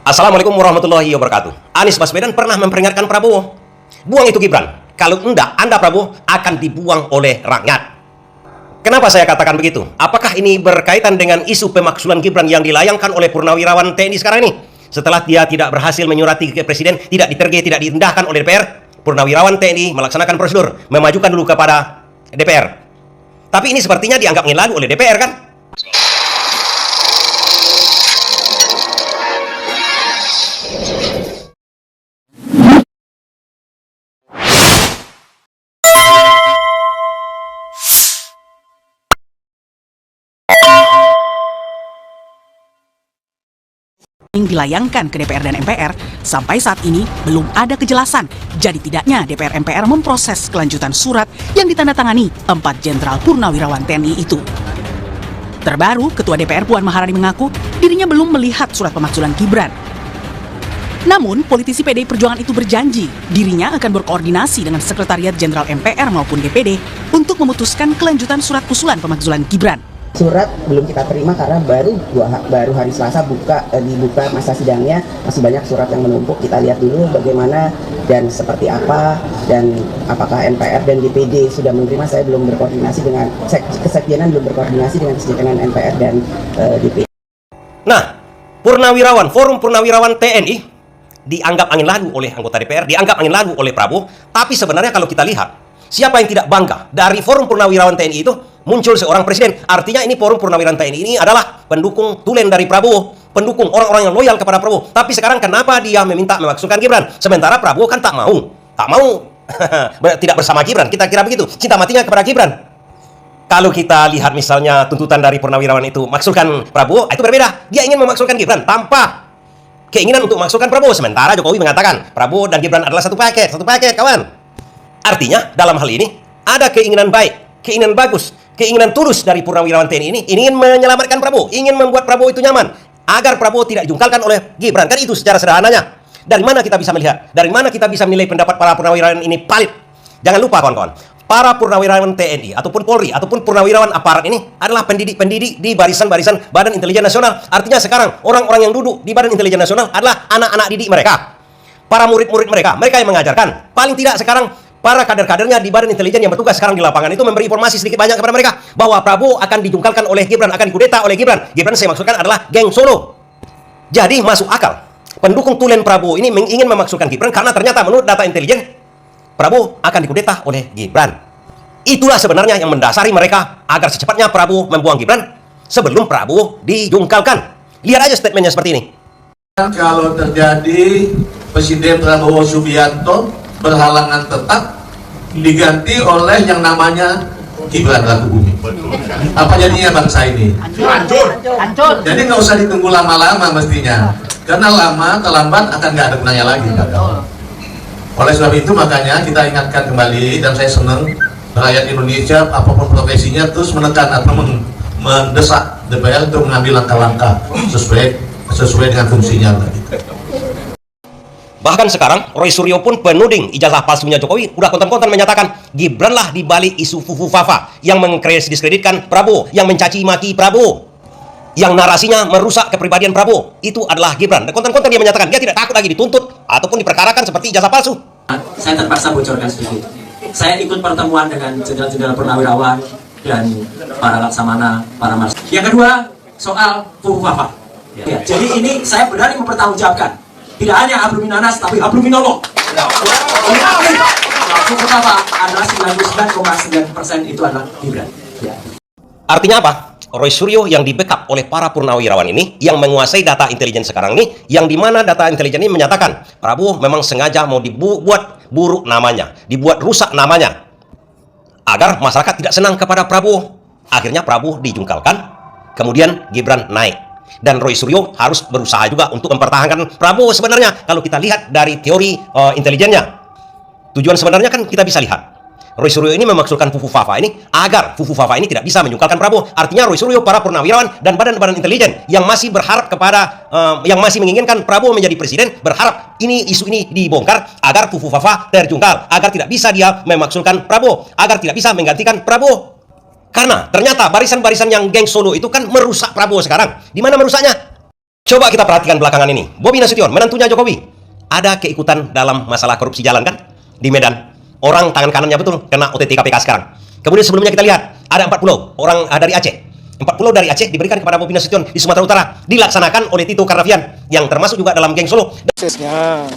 Assalamualaikum warahmatullahi wabarakatuh. Anies Baswedan pernah memperingatkan Prabowo, buang itu Gibran. Kalau enggak, Anda Prabowo akan dibuang oleh rakyat. Kenapa saya katakan begitu? Apakah ini berkaitan dengan isu pemakzulan Gibran yang dilayangkan oleh Purnawirawan TNI sekarang ini? Setelah dia tidak berhasil menyurati ke Presiden, tidak diterge, tidak diindahkan oleh DPR, Purnawirawan TNI melaksanakan prosedur, memajukan dulu kepada DPR. Tapi ini sepertinya dianggap ngilalu oleh DPR kan? Yang dilayangkan ke DPR dan MPR, sampai saat ini belum ada kejelasan. Jadi tidaknya DPR MPR memproses kelanjutan surat yang ditandatangani 4 Jenderal Purnawirawan TNI itu. Terbaru, Ketua DPR Puan Maharani mengaku dirinya belum melihat surat pemakzulan Gibran. Namun, politisi PDI Perjuangan itu berjanji dirinya akan berkoordinasi dengan Sekretariat Jenderal MPR maupun DPD untuk memutuskan kelanjutan surat usulan pemakzulan Gibran. Surat belum kita terima karena baru hari Selasa dibuka masa sidangnya, masih banyak surat yang menumpuk. Kita lihat dulu bagaimana dan seperti apa, dan apakah MPR dan DPD sudah menerima. Saya belum berkoordinasi dengan Kesekjenan, belum berkoordinasi dengan Kesekjenan MPR dan DPD. Nah, Purnawirawan, Forum Purnawirawan TNI dianggap angin lalu oleh anggota DPR, dianggap angin lalu oleh Prabowo. Tapi sebenarnya kalau kita lihat, siapa yang tidak bangga dari Forum Purnawirawan TNI itu muncul seorang presiden? Artinya ini Forum Purnawirawan TNI ini adalah pendukung tulen dari Prabowo, pendukung orang-orang yang loyal kepada Prabowo. Tapi sekarang kenapa dia meminta memakzulkan Gibran? Sementara Prabowo kan tak mau tidak bersama Gibran. Kita kira begitu, cinta matinya kepada Gibran. Kalau kita lihat misalnya tuntutan dari Purnawirawan itu maksulkan Prabowo, itu berbeda. Dia ingin memaksulkan Gibran tanpa keinginan untuk memaksulkan Prabowo. Sementara Jokowi mengatakan Prabowo dan Gibran adalah satu paket kawan. Artinya dalam hal ini ada keinginan baik, keinginan bagus, keinginan tulus dari Purnawirawan TNI ini ingin menyelamatkan Prabowo, ingin membuat Prabowo itu nyaman agar Prabowo tidak dijungkalkan oleh Gibran. Kan itu secara sederhananya. Dari mana kita bisa melihat? Dari mana kita bisa menilai pendapat para Purnawirawan ini valid? Jangan lupa kawan-kawan, para Purnawirawan TNI ataupun Polri ataupun Purnawirawan aparat ini adalah pendidik-pendidik di barisan-barisan Badan Intelijen Nasional. Artinya sekarang orang-orang yang duduk di Badan Intelijen Nasional adalah anak-anak didik mereka, para murid-murid mereka yang mengajarkan. Paling tidak sekarang para kader-kadernya di Badan Intelijen yang bertugas sekarang di lapangan itu memberi informasi sedikit banyak kepada mereka bahwa Prabowo akan dijungkalkan oleh Gibran, akan dikudeta oleh Gibran. Gibran saya maksudkan adalah geng Solo. Jadi masuk akal pendukung tulen Prabowo ini ingin memaksulkan Gibran karena ternyata menurut data intelijen Prabowo akan dikudeta oleh Gibran. Itulah sebenarnya yang mendasari mereka agar secepatnya Prabowo membuang Gibran sebelum Prabowo dijungkalkan. Lihat aja statementnya seperti ini. Kalau terjadi Presiden Prabowo Subianto berhalangan tetap diganti oleh yang namanya Gibran Rakebumi. Apa jadinya bangsa ini? Hancur. Jadi nggak usah ditunggu lama-lama mestinya, karena lama terlambat akan nggak ada gunanya lagi. Oleh sebab itu makanya kita ingatkan kembali, dan saya senang rakyat Indonesia apapun profesinya terus menekan atau mendesak DPR untuk mengambil langkah-langkah sesuai dengan fungsinya lagi. Bahkan sekarang Roy Suryo pun penuding ijazah palsunya Jokowi udah konten-konten menyatakan Gibran lah dibalik isu Fufu Fafa yang mengdiskreditkan Prabowo, yang mencaci maki Prabowo, yang narasinya merusak kepribadian Prabowo. Itu adalah Gibran. Dan konten-konten dia menyatakan dia tidak takut lagi dituntut ataupun diperkarakan seperti ijazah palsu. Saya terpaksa bocorkan sedikit. Saya ikut pertemuan dengan jenderal-jenderal Purnawirawan dan para laksamana, para mars. Yang kedua, soal Fufu Fafa. Ya, jadi ini saya berani mempertanggungjawabkan. Tidak hanya Abluminanas, tapi Abluminolog. Fufu Fafa adalah 99,9% itu adalah Gibran. Ya. Artinya apa? Roy Suryo yang di-backup oleh para Purnawirawan ini, yang menguasai data intelijen sekarang ini, yang dimana data intelijen ini menyatakan Prabowo memang sengaja mau dibuat buruk namanya, dibuat rusak namanya, agar masyarakat tidak senang kepada Prabowo. Akhirnya Prabowo dijungkalkan, kemudian Gibran naik. Dan Roy Suryo harus berusaha juga untuk mempertahankan Prabowo sebenarnya. Kalau kita lihat dari teori intelijennya, tujuan sebenarnya kan kita bisa lihat Roy Suryo ini memaksulkan Fufu Fafa ini agar Fufu Fafa ini tidak bisa menyungkalkan Prabowo. Artinya Roy Suryo, para Purnawirawan dan badan-badan intelijen yang masih berharap kepada yang masih menginginkan Prabowo menjadi presiden, berharap isu ini dibongkar agar Fufu Fafa terjungkal, agar tidak bisa dia memaksulkan Prabowo, agar tidak bisa menggantikan Prabowo. Karena ternyata barisan-barisan yang geng Solo itu kan merusak Prabowo sekarang. Di mana merusaknya? Coba kita perhatikan belakangan ini. Bobi Nasution, menantunya Jokowi, ada keikutan dalam masalah korupsi jalan kan? Di Medan. Orang tangan kanannya betul kena OTT KPK sekarang. Kemudian sebelumnya kita lihat, ada 40 orang dari Aceh. 40 dari Aceh diberikan kepada Bobi Nasution di Sumatera Utara. Dilaksanakan oleh Tito Karnavian, yang termasuk juga dalam geng Solo. Prosesnya,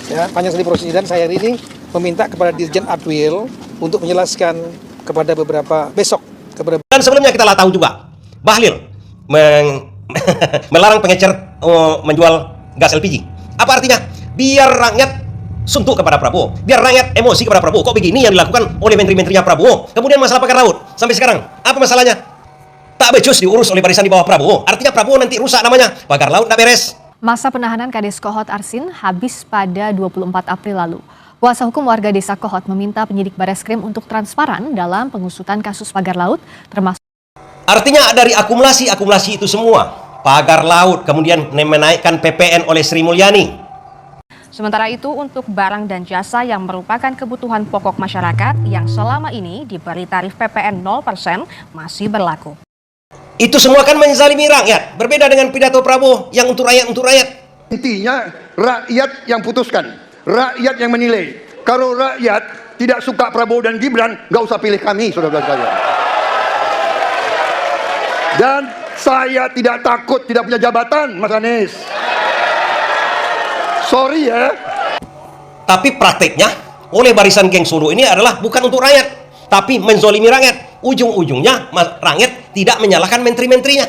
ya, panjang sekali prosesnya, dan saya hari ini meminta kepada Dirjen Adwil untuk menjelaskan kepada beberapa besok kepada. Dan sebelumnya kita tahu juga, Bahlil melarang pengecer menjual gas LPG. Apa artinya? Biar rakyat suntuk kepada Prabowo, biar rakyat emosi kepada Prabowo. Kok begini yang dilakukan oleh menteri-menterinya Prabowo? Kemudian masalah pagar laut, sampai sekarang apa masalahnya? Tak becus diurus oleh barisan di bawah Prabowo. Artinya Prabowo nanti rusak namanya. Pagar laut tak beres. Masa penahanan Kades Kohot Arsin habis pada 24 April lalu. Kuasa hukum warga desa Kohot meminta penyidik Bareskrim untuk transparan dalam pengusutan kasus pagar laut, termasuk. Artinya dari akumulasi itu semua, pagar laut, kemudian menaikkan PPN oleh Sri Mulyani. Sementara itu untuk barang dan jasa yang merupakan kebutuhan pokok masyarakat yang selama ini diberi tarif PPN 0% masih berlaku. Itu semua kan menzalimi rakyat. Berbeda dengan pidato Prabowo yang untuk rakyat. Intinya rakyat yang putuskan, rakyat yang menilai. Kalau rakyat tidak suka Prabowo dan Gibran, nggak usah pilih kami, saudara-saudara sekalian. Dan saya tidak takut tidak punya jabatan, Mas Anies. Sorry ya. Tapi prakteknya oleh barisan geng Solo ini adalah bukan untuk rakyat, tapi menzolimi rakyat. Ujung-ujungnya rakyat tidak menyalahkan menteri-menterinya.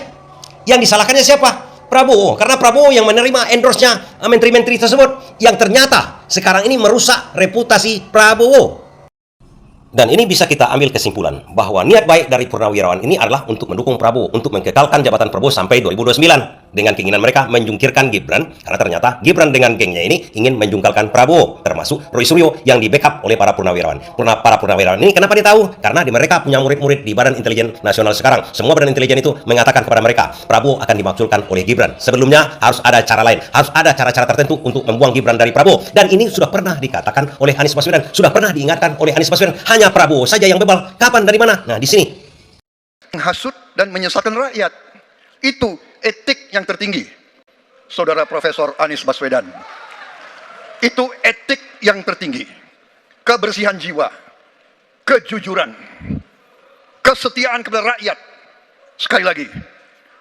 Yang disalahkannya siapa? Prabowo. Karena Prabowo yang menerima endorse-nya menteri-menteri tersebut, yang ternyata sekarang ini merusak reputasi Prabowo. Dan ini bisa kita ambil kesimpulan bahwa niat baik dari Purnawirawan ini adalah untuk mendukung Prabowo, untuk mengekalkan jabatan Prabowo sampai 2029 dengan keinginan mereka menjungkirkan Gibran, karena ternyata Gibran dengan gengnya ini ingin menjungkalkan Prabowo, termasuk Roy Suryo yang di backup oleh para Purnawirawan. Para Purnawirawan ini kenapa dia tahu? Karena di mereka punya murid-murid di Badan Intelijen Nasional sekarang. Semua Badan Intelijen itu mengatakan kepada mereka, Prabowo akan dimakzulkan oleh Gibran. Sebelumnya harus ada cara lain, harus ada cara-cara tertentu untuk membuang Gibran dari Prabowo. Dan ini sudah pernah dikatakan oleh Anies Baswedan, sudah pernah diingatkan oleh Anies Baswedan. Hanya Prabowo saja yang bebal. Kapan, dari mana? Nah, di sini. Menghasut dan menyesatkan rakyat. Itu etik yang tertinggi, Saudara Profesor Anies Baswedan. Itu etik yang tertinggi. Kebersihan jiwa, kejujuran, kesetiaan kepada rakyat. Sekali lagi,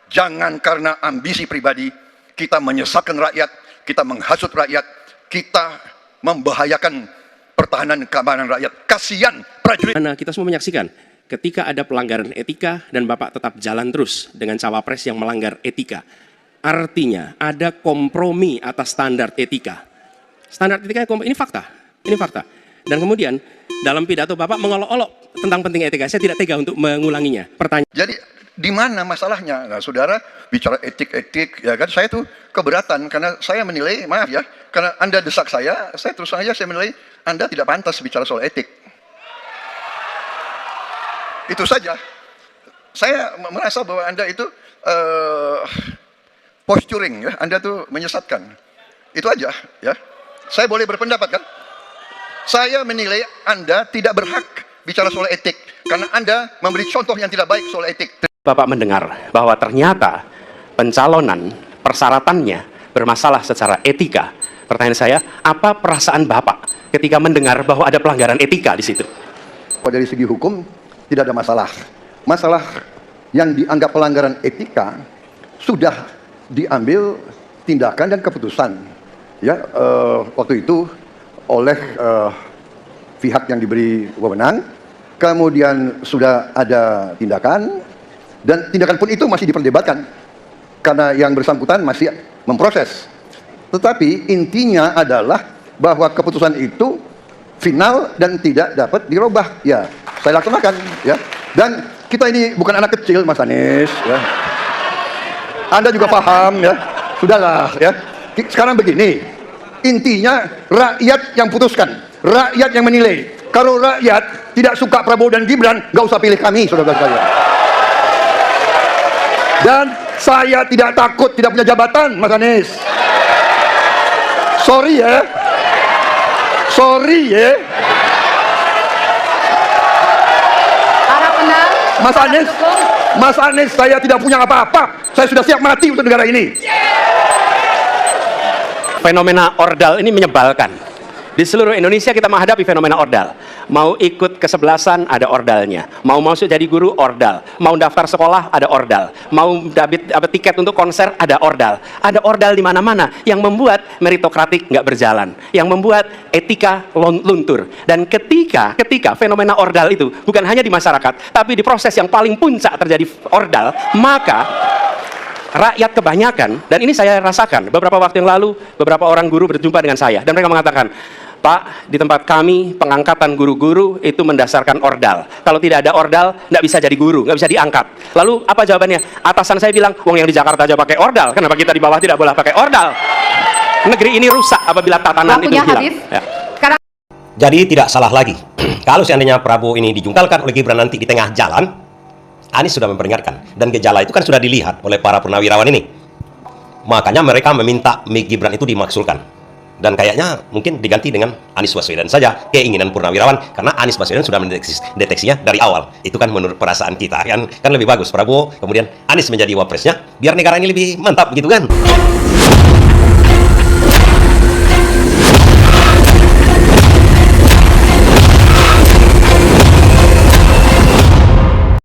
jangan karena ambisi pribadi kita menyesatkan rakyat, kita menghasut rakyat, kita membahayakan pertahanan keamanan rakyat. Kasihan prajurit. Karena kita semua menyaksikan ketika ada pelanggaran etika dan Bapak tetap jalan terus dengan cawapres yang melanggar etika. Artinya ada kompromi atas standar etika. Standar etika ini fakta. Ini fakta. Dan kemudian dalam pidato Bapak mengolok-olok tentang pentingnya etika. Saya tidak tega untuk mengulanginya. Jadi di mana masalahnya? Nah, saudara bicara etik-etik, ya kan? Saya tuh keberatan karena saya menilai, maaf ya, karena Anda desak saya terus saja saya menilai Anda tidak pantas bicara soal etik. Itu saja. Saya merasa bahwa Anda itu posturing, ya. Anda tuh menyesatkan. Itu aja, ya. Saya boleh berpendapat kan? Saya menilai Anda tidak berhak bicara soal etik karena Anda memberi contoh yang tidak baik soal etik. Bapak mendengar bahwa ternyata pencalonan persyaratannya bermasalah secara etika. Pertanyaan saya, apa perasaan Bapak ketika mendengar bahwa ada pelanggaran etika di situ? Dari segi hukum tidak ada masalah. Masalah yang dianggap pelanggaran etika sudah diambil tindakan dan keputusan, ya, waktu itu oleh pihak yang diberi wewenang. Kemudian sudah ada tindakan, dan tindakan pun itu masih diperdebatkan karena yang bersangkutan masih memproses. Tetapi intinya adalah bahwa keputusan itu final dan tidak dapat dirubah. Ya, saya laksanakan, ya. Dan kita ini bukan anak kecil, Mas Anies, ya. Anda juga paham, ya. Sudahlah, ya. Sekarang begini, intinya rakyat yang putuskan, rakyat yang menilai. Kalau rakyat tidak suka Prabowo dan Gibran, nggak usah pilih kami, saudara sekalian. Dan saya tidak takut tidak punya jabatan, Mas Anies. Sorry ya. Sorry ya. Mas Anies, saya tidak punya apa-apa. Saya sudah siap mati untuk negara ini. fenomena ordal ini menyebalkan. Di seluruh Indonesia kita menghadapi fenomena ordal. Mau ikut kesebelasan ada ordalnya. Mau masuk jadi guru ordal. Mau daftar sekolah ada ordal. Mau dapat tiket untuk konser ada ordal. Ada ordal di mana-mana yang membuat meritokratik nggak berjalan. Yang membuat etika luntur. Dan ketika fenomena ordal itu bukan hanya di masyarakat, tapi di proses yang paling puncak terjadi ordal, maka rakyat kebanyakan, dan ini saya rasakan beberapa waktu yang lalu, beberapa orang guru berjumpa dengan saya dan mereka mengatakan, Pak, di tempat kami pengangkatan guru-guru itu mendasarkan ordal. Kalau tidak ada ordal, nggak bisa jadi guru, nggak bisa diangkat. Lalu apa jawabannya? Atasan saya bilang, wong yang di Jakarta aja pakai ordal, kenapa kita di bawah tidak boleh pakai ordal? Negeri ini rusak apabila tatanan itu hilang. Ya. Jadi tidak salah lagi. Kalau seandainya Prabowo ini dijungkalkan oleh Gibran nanti di tengah jalan, Anies sudah memperingatkan. Dan gejala itu kan sudah dilihat oleh para purnawirawan ini. Makanya mereka meminta Gibran itu dimaksulkan. Dan kayaknya mungkin diganti dengan Anies Baswedan saja keinginan purnawirawan. Karena Anies Baswedan sudah mendeteksinya dari awal. Itu kan menurut perasaan kita. Kan lebih bagus Prabowo, kemudian Anies menjadi wapresnya. Biar negara ini lebih mantap gitu kan.